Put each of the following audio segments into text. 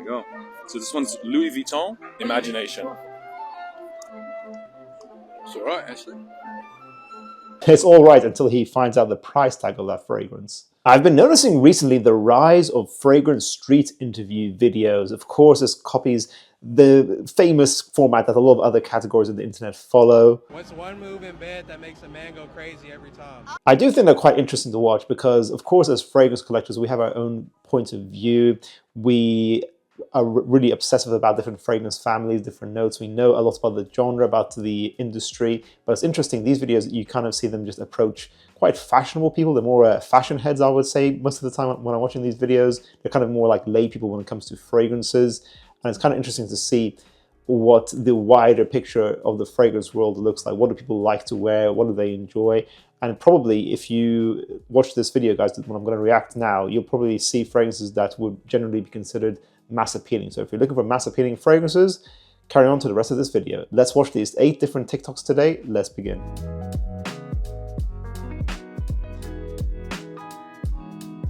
we go. So this one's Louis Vuitton, Imagination. It's alright, actually. It's all right until he finds out the price tag of that fragrance. I've been noticing recently the rise of fragrance street interview videos. Of course, this copies the famous format that a lot of other categories on the internet follow. What's one move in bed that makes a man go crazy every time? I do think they're quite interesting to watch because, of course, as fragrance collectors, we have our own point of view. We are really obsessive about different fragrance families, different notes. We know a lot about the genre, about the industry, but it's interesting, these videos, you kind of see them just approach quite fashionable people. They're more fashion heads, I would say, most of the time when I'm watching these videos. They're kind of more like lay people when it comes to fragrances. And it's kind of interesting to see what the wider picture of the fragrance world looks like. What do people like to wear? What do they enjoy? And probably if you watch this video, guys, when I'm going to react now, you'll probably see fragrances that would generally be considered mass appealing. So if you're looking for mass appealing fragrances, carry on to the rest of this video. Let's watch these 8 different TikToks today. Let's begin.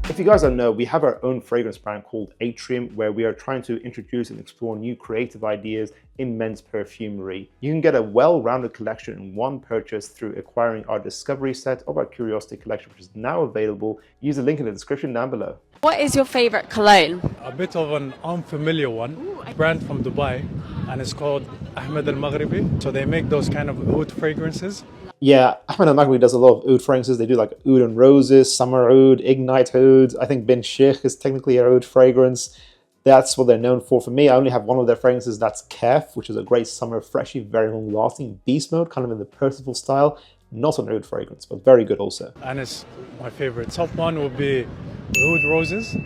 If you guys don't know, we have our own fragrance brand called Atrium, where we are trying to introduce and explore new creative ideas in men's perfumery. You can get a well-rounded collection in one purchase through acquiring our discovery set of our Curiosity collection, which is now available. Use the link in the description down below. What is your favorite cologne? A bit of an unfamiliar one, brand from Dubai, and it's called Ahmed Maghribi. So they make those kind of oud fragrances. Yeah, Ahmed Maghribi does a lot of oud fragrances. They do like oud and roses, summer oud, ignite oud. I think Bin Sheikh is technically an oud fragrance. That's what they're known for. For me, I only have one of their fragrances. That's Kaaf, which is a great summer, freshy, very long lasting beast mode, kind of in the Percival style. Not an oud fragrance, but very good also. And it's my favorite. Top one would be oud roses.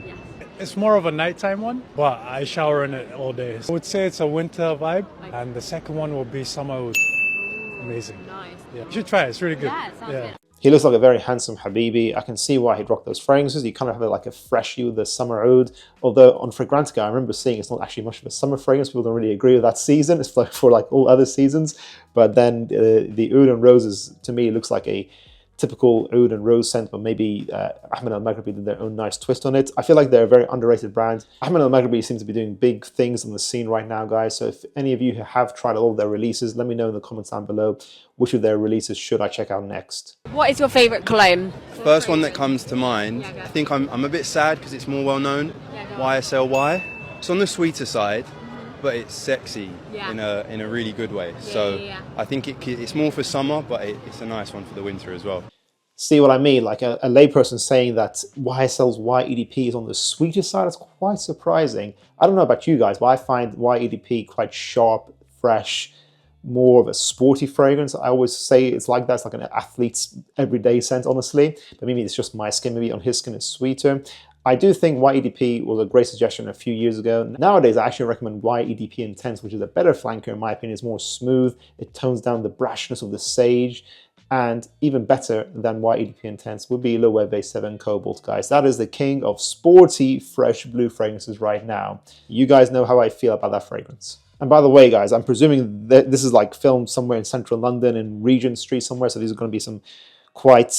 It's more of a nighttime one, but I shower in it all day. I would say it's a winter vibe. And the second one will be summer oud. Amazing. Nice. Yeah. You should try it. It's really good. Yeah, it sounds good. He looks like a very handsome Habibi. I can see why he'd rock those fragrances. You kind of have like a freshie with the summer oud. Although on Fragrantica, I remember seeing it's not actually much of a summer fragrance. People don't really agree with that season. It's like for like all other seasons. But then the oud and roses, to me, looks like a typical oud and rose scent, but maybe Ahmed Maghribi did their own nice twist on it. I feel like they're a very underrated brand. Ahmed Maghribi seems to be doing big things on the scene right now, guys. So if any of you have tried all of their releases, let me know in the comments down below which of their releases should I check out next. What is your favorite cologne? First one that comes to mind, I think I'm a bit sad because it's more well known. YSLY. It's on the sweeter side, but it's sexy in a really good way. I think it's more for summer, but it's a nice one for the winter as well. See what I mean? Like a layperson saying that YSL's YEDP is on the sweeter side, it's quite surprising. I don't know about you guys, but I find YEDP quite sharp, fresh, more of a sporty fragrance. I always say it's like that. It's like an athlete's everyday scent, honestly. But maybe it's just my skin. Maybe on his skin it's sweeter. I do think YEDP was a great suggestion a few years ago. Nowadays, I actually recommend YEDP Intense, which is a better flanker in my opinion. It's more smooth. It tones down the brashness of the sage. And even better than YEDP Intense would be Loewe 7 Cobalt, guys. That is the king of sporty, fresh blue fragrances right now. You guys know how I feel about that fragrance. And by the way, guys, I'm presuming that this is like filmed somewhere in central London in Regent Street somewhere. So these are going to be some quite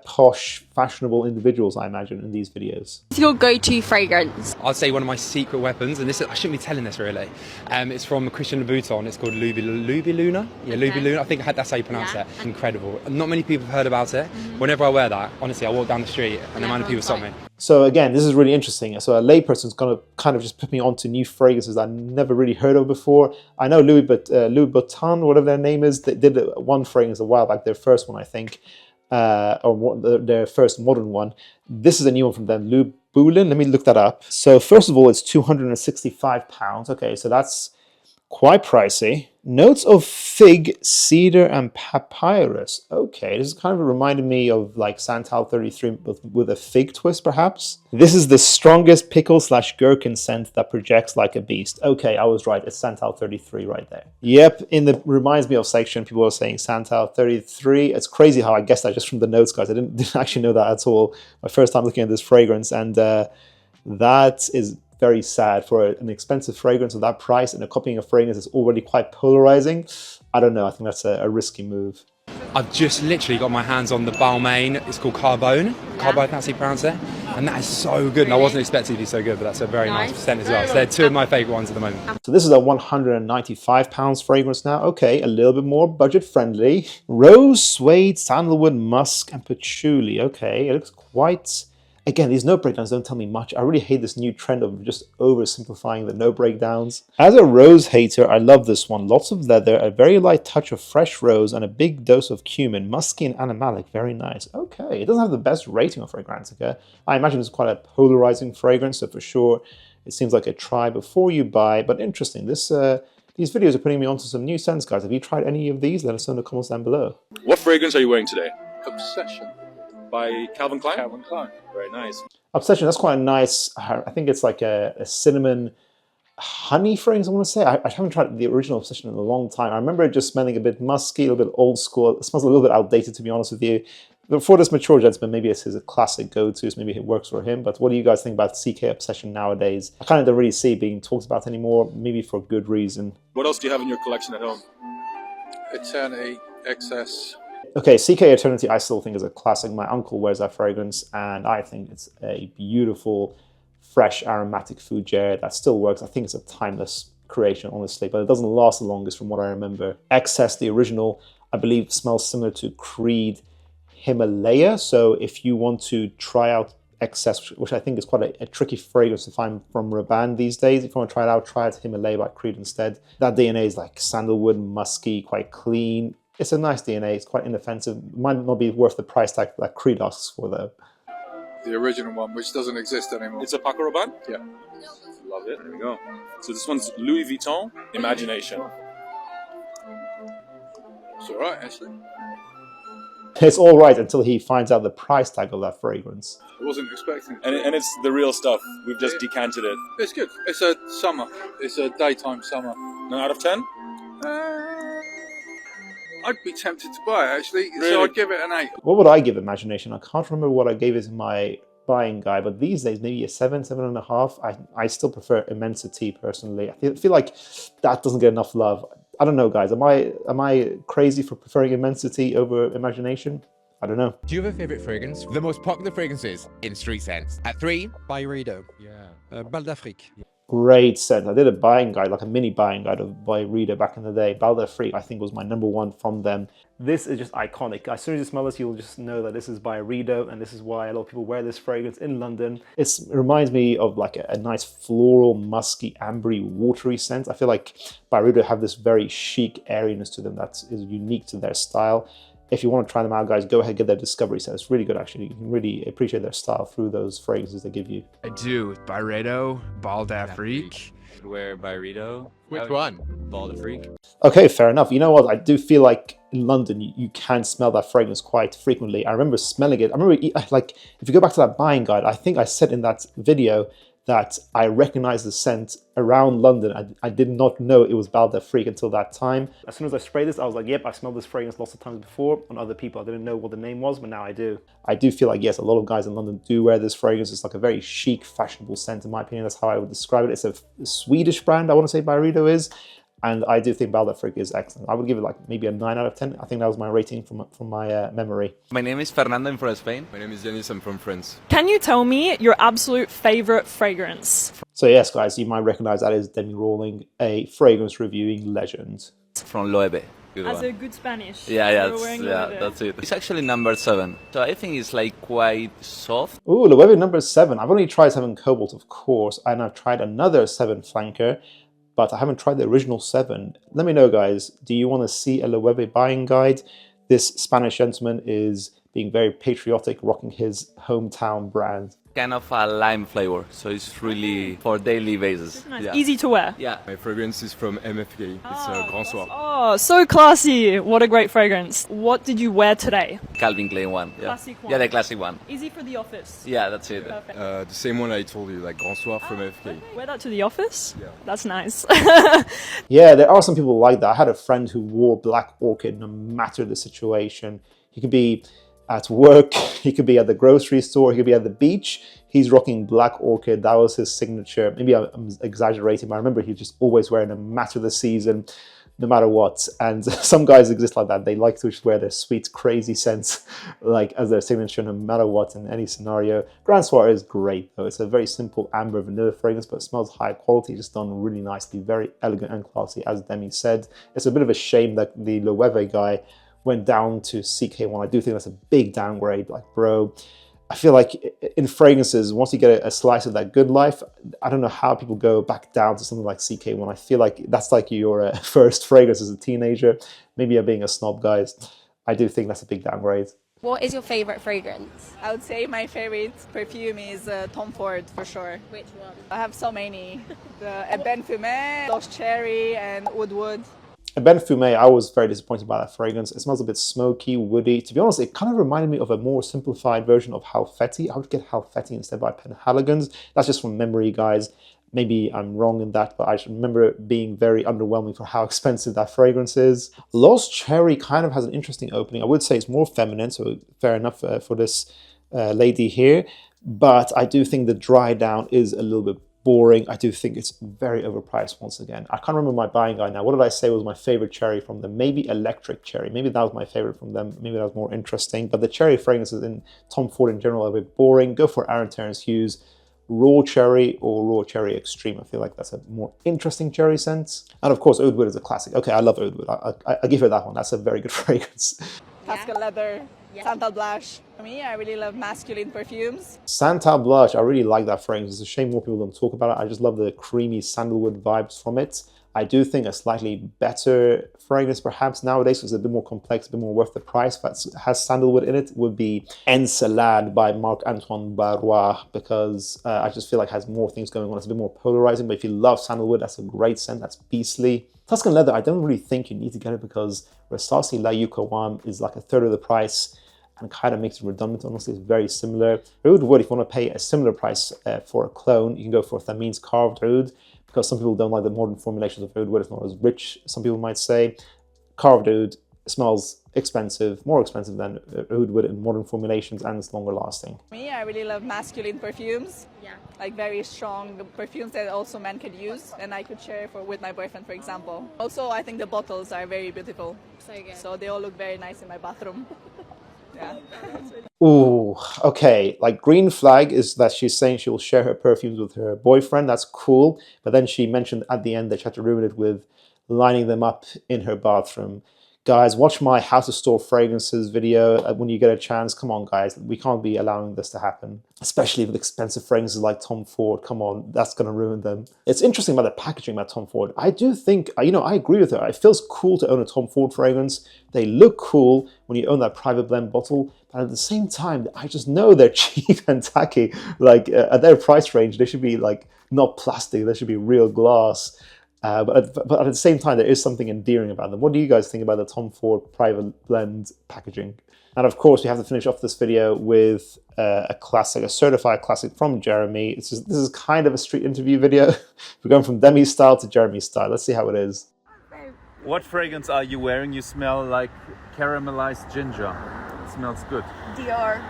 posh, fashionable individuals, I imagine, in these videos. What's your go-to fragrance? I'd say one of my secret weapons, and this I shouldn't be telling this really. It's from Christian Louboutin. It's called Loubiluna. Yeah, okay. Louboutin. I think that's how you pronounce it. Incredible. Not many people have heard about it. Whenever I wear that, honestly, I walk down the street and the amount of people stop me. So again, this is really interesting. So a layperson's going to kind of just put me onto new fragrances I never really heard of before. I know Louboutin, whatever their name is, they did one fragrance a while back, their first one, I think. Their first modern one. This is a new one from them, Louboutin. Let me look that up. So first of all, it's £265. Okay, so that's quite pricey. Notes of fig, cedar, and papyrus. Okay, this is kind of reminding me of like Santal 33 with a fig twist, perhaps. This is the strongest pickle/gherkin scent that projects like a beast. Okay, I was right. It's Santal 33 right there. Yep, in the reminds me of section, people are saying Santal 33. It's crazy how I guessed that just from the notes, guys. I didn't actually know that at all. My first time looking at this fragrance, and that is very sad for an expensive fragrance of that price, and a copying a fragrance is already quite polarizing. I don't know, I think that's a risky move. I've just literally got my hands on the Balmain. It's called Carbone. Carbone, that's how you pronounce it. And that is so good. And I wasn't expecting it to be so good, but that's a very nice scent as well. So they're two of my favourite ones at the moment. So this is a £195 fragrance now. Okay, a little bit more budget friendly. Rose, suede, sandalwood, musk, and patchouli. Okay, it looks quite... Again, these no breakdowns don't tell me much. I really hate this new trend of just oversimplifying the no breakdowns. As a rose hater, I love this one. Lots of leather, a very light touch of fresh rose, and a big dose of cumin. Musky and animalic, very nice. Okay, it doesn't have the best rating of Fragrantica. I imagine it's quite a polarizing fragrance, so for sure, it seems like a try before you buy. But interesting, these videos are putting me onto some new scents, guys. Have you tried any of these? Let us know in the comments down below. What fragrance are you wearing today? Obsession. By Calvin Klein? Calvin Klein. Very nice. Obsession, that's quite a nice, I think it's like a cinnamon honey fragrance, I want to say. I haven't tried the original Obsession in a long time. I remember it just smelling a bit musky, a little bit old school. It smells a little bit outdated, to be honest with you. But for this mature gentleman, maybe it's his classic go-to, so maybe it works for him. But what do you guys think about CK Obsession nowadays? I kind of don't really see it being talked about anymore, maybe for good reason. What else do you have in your collection at home? Eternity, Excess. Okay, CK Eternity I still think is a classic. My uncle wears that fragrance, and I think it's a beautiful, fresh, aromatic fougere that still works. I think it's a timeless creation, honestly, but it doesn't last the longest from what I remember. Excess, the original, I believe smells similar to Creed Himalaya, so if you want to try out Excess, which I think is quite a tricky fragrance to find from Rabanne these days. If you want to try it Himalaya by Creed instead. That DNA is like sandalwood, musky, quite clean. It's a nice DNA, it's quite inoffensive. Might not be worth the price tag that Creed asks for though. The original one, which doesn't exist anymore. It's a Paco Rabanne? Yeah. Love it. There we go. So this one's Louis Vuitton, Imagination. It's alright, actually. It's all right until he finds out the price tag of that fragrance. I wasn't expecting it. And it's the real stuff. We've just decanted it. It's good. It's a summer. It's a daytime summer. 9 out of 10? I'd be tempted to buy it, actually. Really? So I'd give it an 8. What would I give Imagination? I can't remember what I gave it in my buying guide, but these days maybe a 7, 7.5. I still prefer Immensity personally. I feel like that doesn't get enough love. I don't know, guys. Am I crazy for preferring Immensity over Imagination? I don't know. Do you have a favorite fragrance? The most popular fragrances in street scents. At 3, Byredo. Yeah. Bal d'Afrique. Great scent. I did a buying guide, like a mini buying guide of Byredo back in the day. Bal d'Afrique, I think, was my #1 from them. This is just iconic. As soon as you smell this, you'll just know that this is Byredo, and this is why a lot of people wear this fragrance in London. It reminds me of like a nice floral, musky, ambery, watery scent. I feel like Byredo have this very chic airiness to them that is unique to their style. If you want to try them out, guys, go ahead and get their discovery set. It's really good, actually. You can really appreciate their style through those fragrances they give you. I do. Byredo, Bal d'Afrique. Wear Byredo. Which one? Bal d'Afrique. Okay, fair enough. You know what? I do feel like in London, you can smell that fragrance quite frequently. I remember smelling it. I remember, like, if you go back to that buying guide, I think I said in that video that I recognized the scent around London. I did not know it was Bal d'Afrique until that time. As soon as I sprayed this, I was like, yep, I've smelled this fragrance lots of times before on other people. I didn't know what the name was, but now I do. I do feel like, yes, a lot of guys in London do wear this fragrance. It's like a very chic, fashionable scent, in my opinion. That's how I would describe it. It's a Swedish brand, I want to say Byredo is. And I do think Bal d'Afrique is excellent. I would give it like maybe a 9 out of 10. I think that was my rating from my memory. My name is Fernando, I'm from Spain. My name is Yanis, I'm from France. Can you tell me your absolute favorite fragrance? So yes, guys, you might recognize that is Demi Rawling, a fragrance reviewing legend. From Loewe. As a good Spanish. Yeah, that's it. It's actually number 7. So I think it's like quite soft. Ooh, Loewe number 7. I've only tried 7 Cobalt, of course, and I've tried another 7 flanker, but I haven't tried the original 7. Let me know, guys, do you want to see a Loewe buying guide? This Spanish gentleman is being very patriotic, rocking his hometown brand. Kind of a lime flavor, so it's really for daily basis. Nice. Yeah. Easy to wear. Yeah. My fragrance is from MFK. It's a Grand Soir. Oh, so classy. What a great fragrance. What did you wear today? Calvin Klein one. Yeah. Classic one. Yeah, the classic one. Easy for the office. Yeah, that's it. The same one I told you, like Grand Soir from MFK. Okay. Wear that to the office? Yeah. That's nice. Yeah, there are some people like that. I had a friend who wore Black Orchid no matter the situation. He could be at work, he could be at the grocery store, he could be at the beach. He's rocking Black Orchid. That was his signature. Maybe I'm exaggerating, but I remember he's just always wearing it no matter the season, no matter what. And some guys exist like that. They like to just wear their sweet, crazy scents like as their signature no matter what in any scenario. Grand Soir is great though. It's a very simple amber vanilla fragrance, but it smells high quality, just done really nicely, very elegant and classy, as Demi said. It's a bit of a shame that the Loewe guy went down to CK1. I do think that's a big downgrade, like bro. I feel like in fragrances, once you get a slice of that good life, I don't know how people go back down to something like CK1. I feel like that's like your first fragrance as a teenager. Maybe I'm being a snob, guys. I do think that's a big downgrade. What is your favorite fragrance? I would say my favorite perfume is Tom Ford for sure. Which one? I have so many. The Ébène Fumé, Lost Cherry, and Oud Wood. Ébène Fumé, I was very disappointed by that fragrance. It smells a bit smoky, woody. To be honest, it kind of reminded me of a more simplified version of Halfeti. I would get Halfeti instead by Penhaligon's. That's just from memory, guys. Maybe I'm wrong in that, but I just remember it being very underwhelming for how expensive that fragrance is. Lost Cherry kind of has an interesting opening. I would say it's more feminine, so fair enough for this lady here. But I do think the dry down is a little bit boring. I do think it's very overpriced once again. I can't remember my buying guide now. What did I say was my favorite cherry from them? Maybe Electric Cherry. Maybe that was my favorite from them. Maybe that was more interesting. But the cherry fragrances in Tom Ford in general are a bit boring. Go for Aaron Terence Hughes Raw Cherry or Raw Cherry Extreme. I feel like that's a more interesting cherry scent. And of course, Oud Wood is a classic. Okay, I love Oud Wood. I give her that one. That's a very good fragrance. Tuscan Leather, Santal Blush. For me, I really love masculine perfumes. Santal Blush, I really like that fragrance. It's a shame more people don't talk about it. I just love the creamy sandalwood vibes from it. I do think a slightly better fragrance perhaps nowadays, so it's a bit more complex, a bit more worth the price, but has sandalwood in it, would be Encelade by Marc-Antoine Barrois, because I just feel like it has more things going on. It's a bit more polarizing, but if you love sandalwood, that's a great scent. That's beastly. Tuscan Leather, I don't really think you need to get it because Rasasi La Yukawan is like a third of the price and kind of makes it redundant. Honestly, it's very similar. Oud Wood, if you want to pay a similar price for a clone, you can go for Thameen's Carved Oud, because some people don't like the modern formulations of Oud Wood. It's not as rich, some people might say. Carved Oud smells expensive, more expensive than Oud Wood in modern formulations, and it's longer lasting. For me, I really love masculine perfumes. Yeah. Like very strong perfumes that also men could use and I could share with my boyfriend, for example. Also, I think the bottles are very beautiful. So good. So they all look very nice in my bathroom. Yeah. Ooh, okay. Like, green flag is that she's saying she will share her perfumes with her boyfriend. That's cool. But then she mentioned at the end that she had to ruin it with lining them up in her bathroom. Guys, watch my how to store fragrances video when you get a chance. Come on, guys. We can't be allowing this to happen, especially with expensive fragrances like Tom Ford. Come on, that's going to ruin them. It's interesting about the packaging about Tom Ford. I do think, I agree with her. It feels cool to own a Tom Ford fragrance. They look cool when you own that private blend bottle, but at the same time, I just know they're cheap and tacky. Like, at their price range, they should be like not plastic. They should be real glass. But at the same time, there is something endearing about them. What do you guys think about the Tom Ford private blend packaging? And of course, we have to finish off this video with a classic, a certified classic from Jeremy. This is kind of a street interview video. We're going from Demi style to Jeremy style. Let's see how it is. What fragrance are you wearing? You smell like caramelized ginger. It smells good. Dior.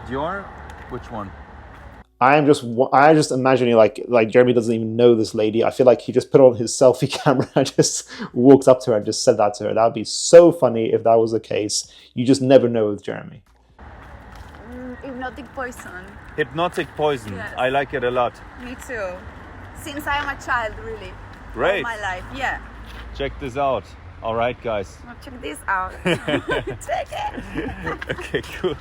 Dior? Which one? I just imagining like Jeremy doesn't even know this lady. I feel like he just put on his selfie camera and just walked up to her and just said that to her. That would be so funny if that was the case. You just never know with Jeremy. Hypnotic Poison. Hypnotic Poison. Yes. I like it a lot. Me too. Since I am a child, really. Great. All my life, yeah. Check this out. All right, guys. Well, check this out. Check it. Okay, cool.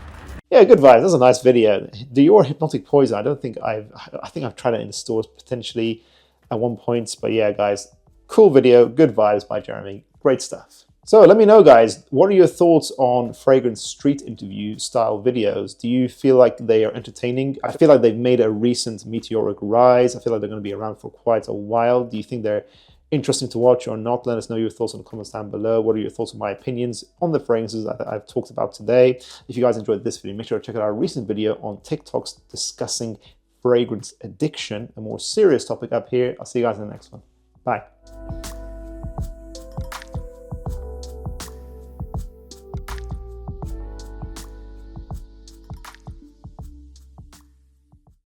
Yeah, good vibes. That's a nice video. Dior Hypnotic Poison. I think I've tried it in the stores potentially at one point. But yeah, guys, cool video. Good vibes by Jeremy. Great stuff. So let me know, guys, what are your thoughts on fragrance street interview style videos? Do you feel like they are entertaining? I feel like they've made a recent meteoric rise. I feel like they're going to be around for quite a while. Do you think they're interesting to watch or not? Let us know your thoughts in the comments down below. What are your thoughts on my opinions on the fragrances that I've talked about today? If you guys enjoyed this video, make sure to check out our recent video on TikToks discussing fragrance addiction, a more serious topic up here. I'll see you guys in the next one. Bye.